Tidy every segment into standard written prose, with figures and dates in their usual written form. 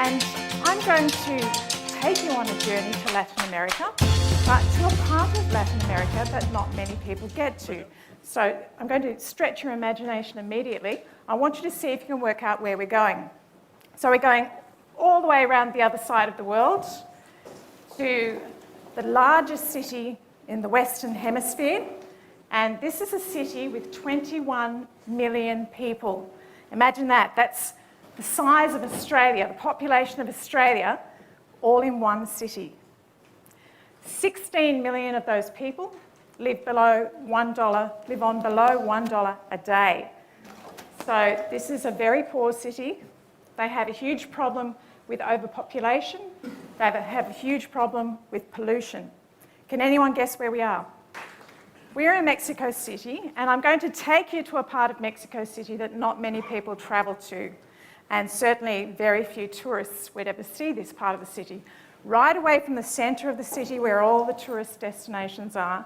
and I'm going to take you on a journey to Latin America, but to a part of Latin America that not many people get to. So I'm going to stretch your imagination immediately. I want you to see if you can work out where we're going. So we're going all the way around the other side of the world to the largest city in the Western Hemisphere, and this is a city with 21 million people. Imagine that. That's the size of Australia, the population of Australia, all in one city. 16 million of those people live on below $1 a day. So this is a very poor city. They have a huge problem with overpopulation. They have a huge problem with pollution. Can anyone guess where we are? We're in Mexico City, and I'm going to take you to a part of Mexico City that not many people travel to, and certainly very few tourists would ever see this part of the city. Right away from the centre of the city where all the tourist destinations are,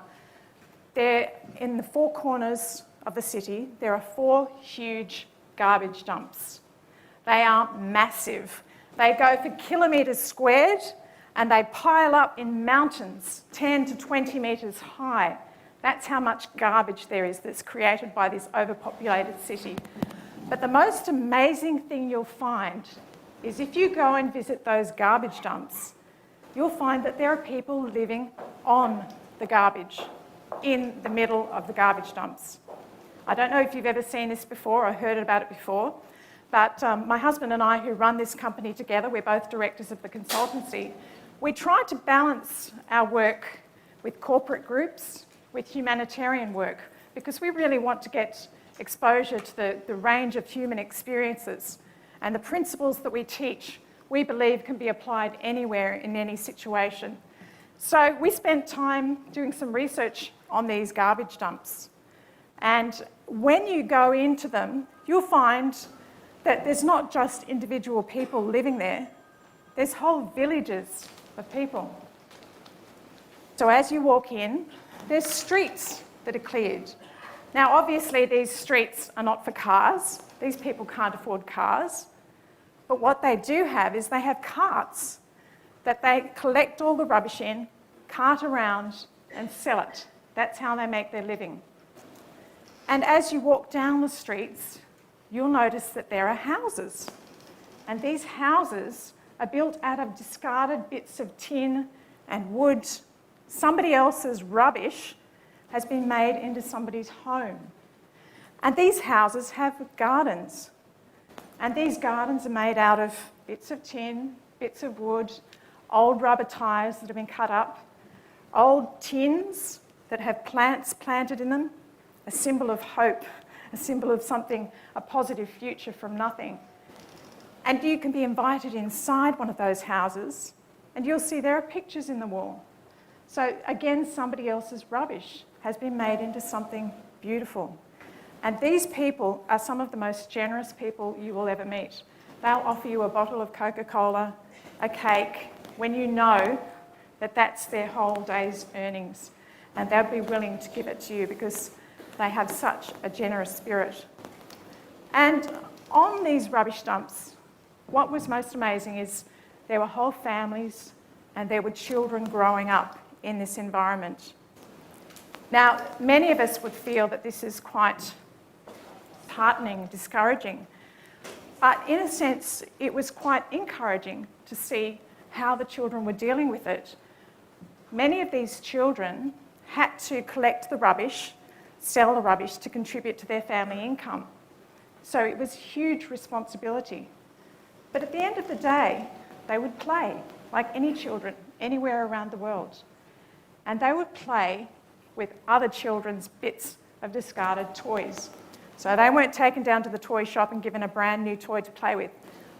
there in the four corners of the city, there are 4 huge garbage dumps. They are massive. They go for kilometres squared, and they pile up in mountains 10 to 20 metres high. That's how much garbage there is that's created by this overpopulated city. But the most amazing thing you'll find is if you go and visit those garbage dumps, you'll find that there are people living on the garbage, in the middle of the garbage dumps. I don't know if you've ever seen this before or heard about it before, but my husband and I, who run this company together, we're both directors of the consultancy, we try to balance our work with corporate groups, with humanitarian work, because we really want to get exposure to the range of human experiences. And the principles that we teach, we believe, can be applied anywhere in any situation. So we spent time doing some research on these garbage dumps. And when you go into them, you'll find that there's not just individual people living there, there's whole villages of people. So as you walk in, there's streets that are cleared. Now, obviously, these streets are not for cars. These people can't afford cars. But what they do have is they have carts that they collect all the rubbish in, cart around, and sell it. That's how they make their living. And as you walk down the streets, you'll notice that there are houses. And these houses are built out of discarded bits of tin and wood. Somebody else's rubbish has been made into somebody's home. And these houses have gardens. And these gardens are made out of bits of tin, bits of wood, old rubber tyres that have been cut up, old tins that have plants planted in them, a symbol of hope, a symbol of something, a positive future from nothing. And you can be invited inside one of those houses, and you'll see there are pictures in the wall. So again, somebody else's rubbish has been made into something beautiful. And these people are some of the most generous people you will ever meet. They'll offer you a bottle of Coca-Cola, a cake, when you know that that's their whole day's earnings. And they'll be willing to give it to you because they have such a generous spirit. And on these rubbish dumps, what was most amazing is there were whole families and there were children growing up in this environment. Now, many of us would feel that this is quite heartening, discouraging, but in a sense, it was quite encouraging to see how the children were dealing with it. Many of these children had to collect the rubbish, sell the rubbish to contribute to their family income. So it was a huge responsibility. But at the end of the day, they would play like any children anywhere around the world. And they would play with other children's bits of discarded toys. So they weren't taken down to the toy shop and given a brand new toy to play with.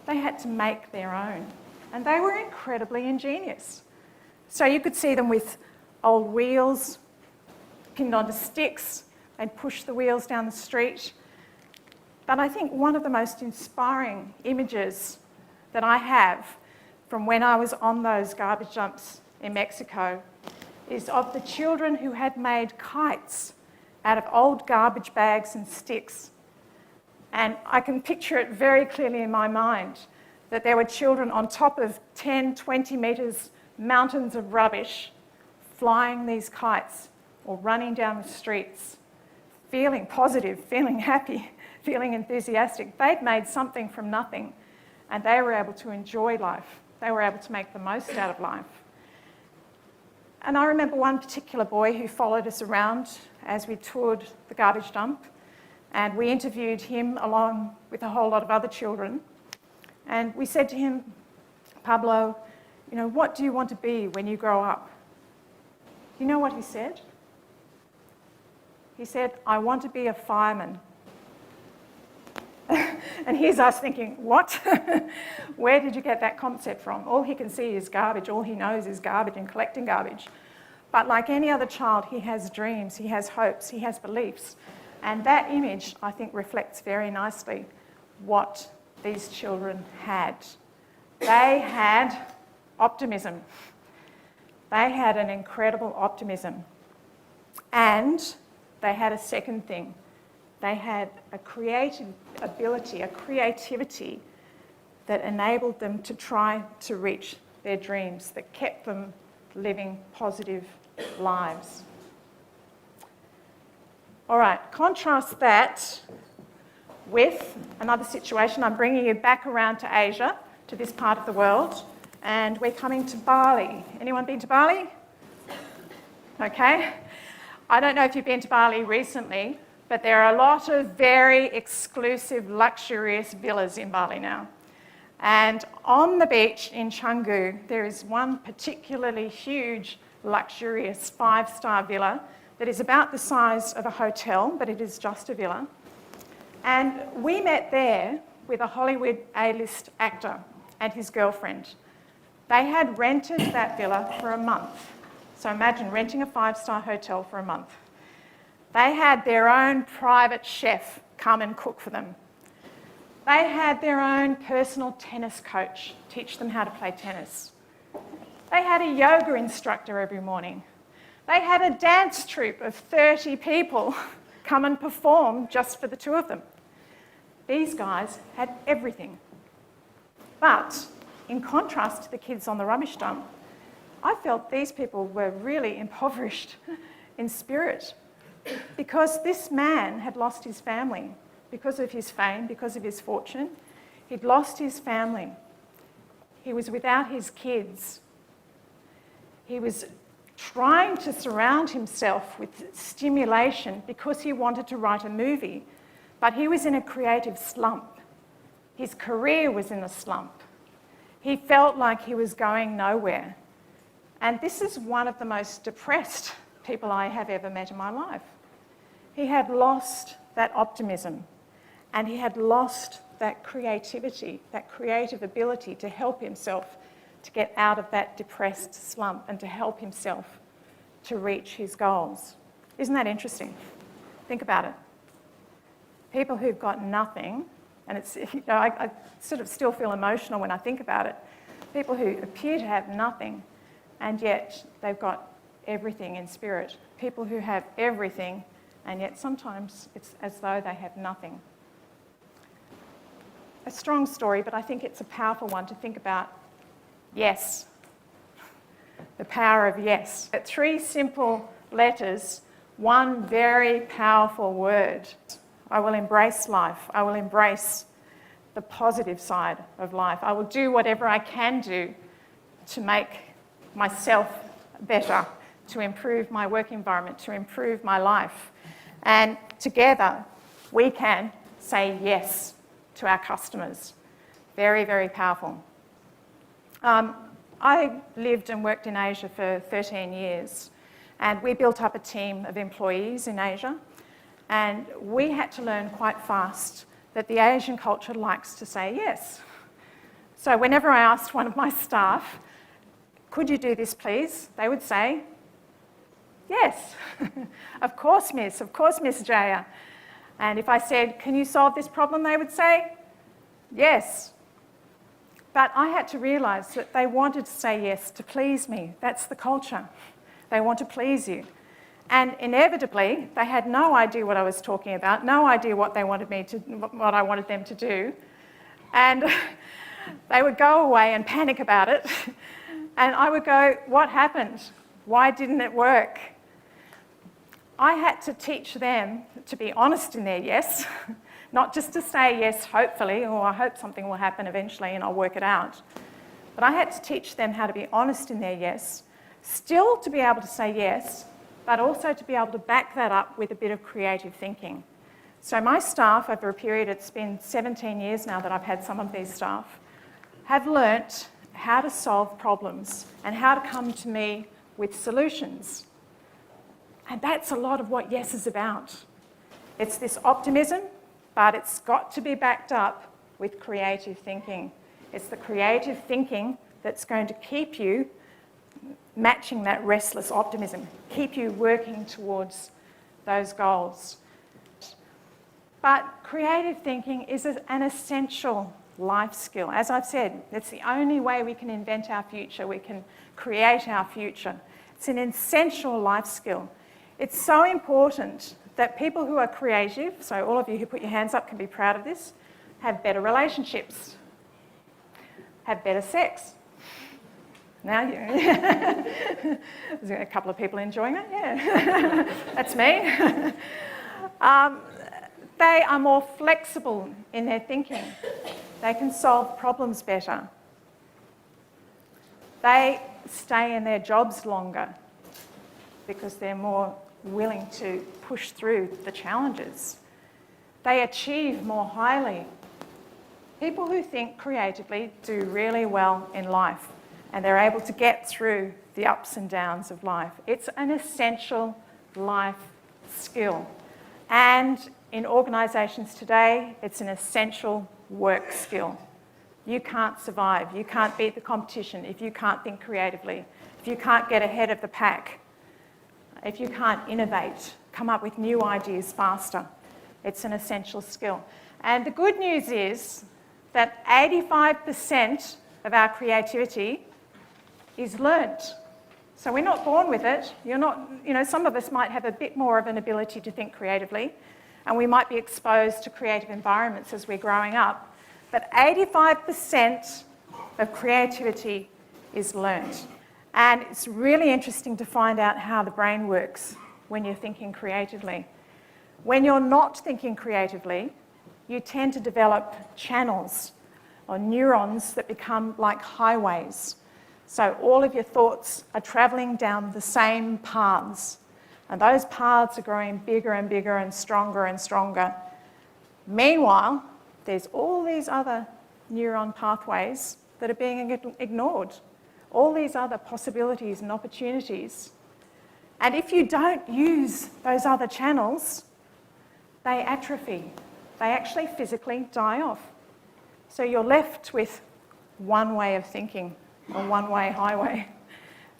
They had to make their own. And they were incredibly ingenious. So you could see them with old wheels pinned onto sticks. They'd push the wheels down the street. But I think one of the most inspiring images that I have from when I was on those garbage dumps in Mexico is of the children who had made kites out of old garbage bags and sticks. And I can picture it very clearly in my mind. that there were children on top of 10, 20 metres mountains of rubbish flying these kites or running down the streets, feeling positive, feeling happy, feeling enthusiastic. They'd made something from nothing, and they were able to enjoy life. They were able to make the most out of life. And I remember one particular boy who followed us around as we toured the garbage dump, and we interviewed him along with a whole lot of other children. And we said to him, Pablo, you know, what do you want to be when you grow up? You know what he said? He said, I want to be a fireman. And here's us thinking, what? Where did you get that concept from? All he can see is garbage. All he knows is garbage and collecting garbage. But like any other child, he has dreams, he has hopes, he has beliefs. And that image, I think, reflects very nicely what these children had. They had optimism. They had an incredible optimism. And they had a second thing. They had a creative ability, a creativity that enabled them to try to reach their dreams, that kept them living positive lives. All right, contrast that with another situation. I'm bringing you back around to Asia, to this part of the world, and we're coming to Bali. Anyone been to Bali? Okay. I don't know if you've been to Bali recently, but there are a lot of very exclusive, luxurious villas in Bali now. And on the beach in Canggu, there is one particularly huge, luxurious 5-star villa that is about the size of a hotel, but it is just a villa. And we met there with a Hollywood A-list actor and his girlfriend. They had rented that villa for a month. So imagine renting a 5-star hotel for a month. They had their own private chef come and cook for them. They had their own personal tennis coach teach them how to play tennis. They had a yoga instructor every morning. They had a dance troupe of 30 people come and perform just for the two of them. These guys had everything. But in contrast to the kids on the rubbish dump, I felt these people were really impoverished in spirit, because this man had lost his family because of his fame, because of his fortune. He'd lost his family. He was without his kids. He was trying to surround himself with stimulation because he wanted to write a movie, but he was in a creative slump. His career was in a slump. He felt like he was going nowhere. And this is one of the most depressed people I have ever met in my life. He had lost that optimism, and he had lost that creativity, that creative ability to help himself to get out of that depressed slump and to help himself to reach his goals. Isn't that interesting? Think about it. People who've got nothing, and it's, you know, I sort of still feel emotional when I think about it. People who appear to have nothing, and yet they've got everything in spirit. People who have everything, and yet sometimes it's as though they have nothing. A strong story, but I think it's a powerful one to think about. Yes. The power of yes. 3 simple letters, one very powerful word. I will embrace life. I will embrace the positive side of life. I will do whatever I can do to make myself better, to improve my work environment, to improve my life. And together, we can say yes to our customers. Very, very powerful. I lived and worked in Asia for 13 years, and we built up a team of employees in Asia, and we had to learn quite fast that the Asian culture likes to say yes. So whenever I asked one of my staff, could you do this please? They would say, yes. Of course, Miss Jaya. And if I said, can you solve this problem? They would say, yes. But I had to realise that they wanted to say yes to please me. That's the culture. They want to please you. And inevitably, they had no idea what I was talking about, no idea what I wanted them to do. And they would go away and panic about it. And I would go, what happened? Why didn't it work? I had to teach them to be honest in their yes, not just to say yes, hopefully, or I hope something will happen eventually and I'll work it out. But I had to teach them how to be honest in their yes, still to be able to say yes, but also to be able to back that up with a bit of creative thinking. So my staff, over a period, it's been 17 years now that I've had some of these staff, have learnt how to solve problems and how to come to me with solutions. And that's a lot of what yes is about. It's this optimism, but it's got to be backed up with creative thinking. It's the creative thinking that's going to keep you matching that restless optimism, keep you working towards those goals. But creative thinking is an essential life skill. As I've said, it's the only way we can invent our future, we can create our future. It's an essential life skill. It's so important that people who are creative, so all of you who put your hands up can be proud of this, have better relationships, have better sex. Now, there's a couple of people enjoying that, yeah. That's me. They are more flexible in their thinking. They can solve problems better. They stay in their jobs longer because they're more willing to push through the challenges. They achieve more highly. People who think creatively do really well in life, and they're able to get through the ups and downs of life. It's an essential life skill. And in organisations today, it's an essential work skill. You can't survive, you can't beat the competition if you can't think creatively, if you can't get ahead of the pack, if you can't innovate, come up with new ideas faster. It's an essential skill. And the good news is that 85% of our creativity is learnt. So we're not born with it. You're not, some of us might have a bit more of an ability to think creatively, and we might be exposed to creative environments as we're growing up. But 85% of creativity is learnt. And it's really interesting to find out how the brain works when you're thinking creatively. When you're not thinking creatively, you tend to develop channels or neurons that become like highways. So all of your thoughts are travelling down the same paths, and those paths are growing bigger and bigger and stronger. Meanwhile, there's all these other neuron pathways that are being ignored, all these other possibilities and opportunities. And if you don't use those other channels, they atrophy. They actually physically die off. So you're left with one way of thinking, a one-way highway,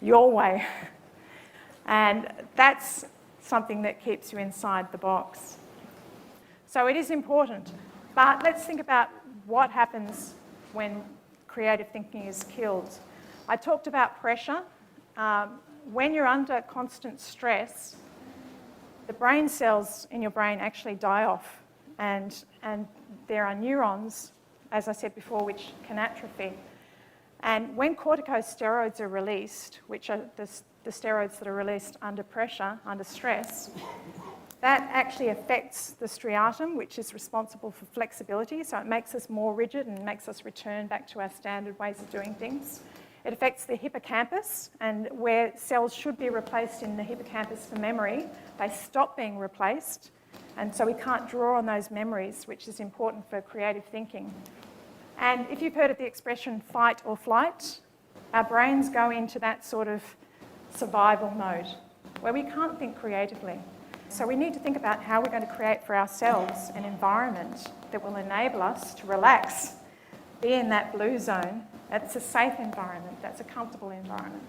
your way. And that's something that keeps you inside the box. So it is important. But let's think about what happens when creative thinking is killed. I talked about pressure. When you're under constant stress, the brain cells in your brain actually die off. And there are neurons, as I said before, which can atrophy. And when corticosteroids are released, which are the steroids that are released under pressure, under stress, that actually affects the striatum, which is responsible for flexibility. So it makes us more rigid and makes us return back to our standard ways of doing things. It affects the hippocampus, and where cells should be replaced in the hippocampus for memory, they stop being replaced. And so we can't draw on those memories, which is important for creative thinking. And if you've heard of the expression fight or flight, our brains go into that sort of survival mode where we can't think creatively. So we need to think about how we're going to create for ourselves an environment that will enable us to relax, be in that blue zone. That's a safe environment, that's a comfortable environment.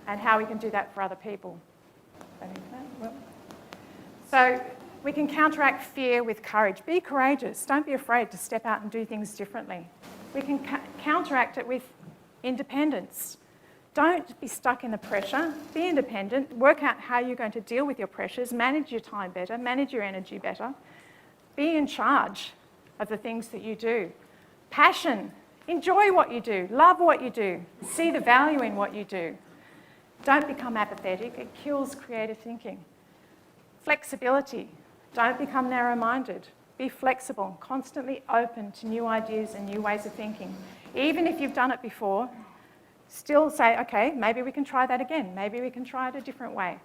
And how we can do that for other people. So we can counteract fear with courage. Be courageous. Don't be afraid to step out and do things differently. We can counteract it with independence. Don't be stuck in the pressure. Be independent. Work out how you're going to deal with your pressures. Manage your time better. Manage your energy better. Be in charge of the things that you do. Passion Enjoy what you do, love what you do, see the value in what you do. Don't become apathetic, it kills creative thinking. Flexibility, don't become narrow-minded. Be flexible, constantly open to new ideas and new ways of thinking. Even if you've done it before, still say, okay, maybe we can try that again, maybe we can try it a different way.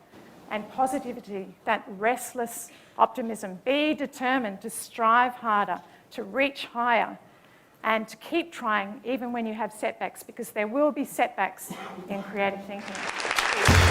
And positivity, that restless optimism. Be determined to strive harder, to reach higher, and to keep trying even when you have setbacks, because there will be setbacks in creative thinking.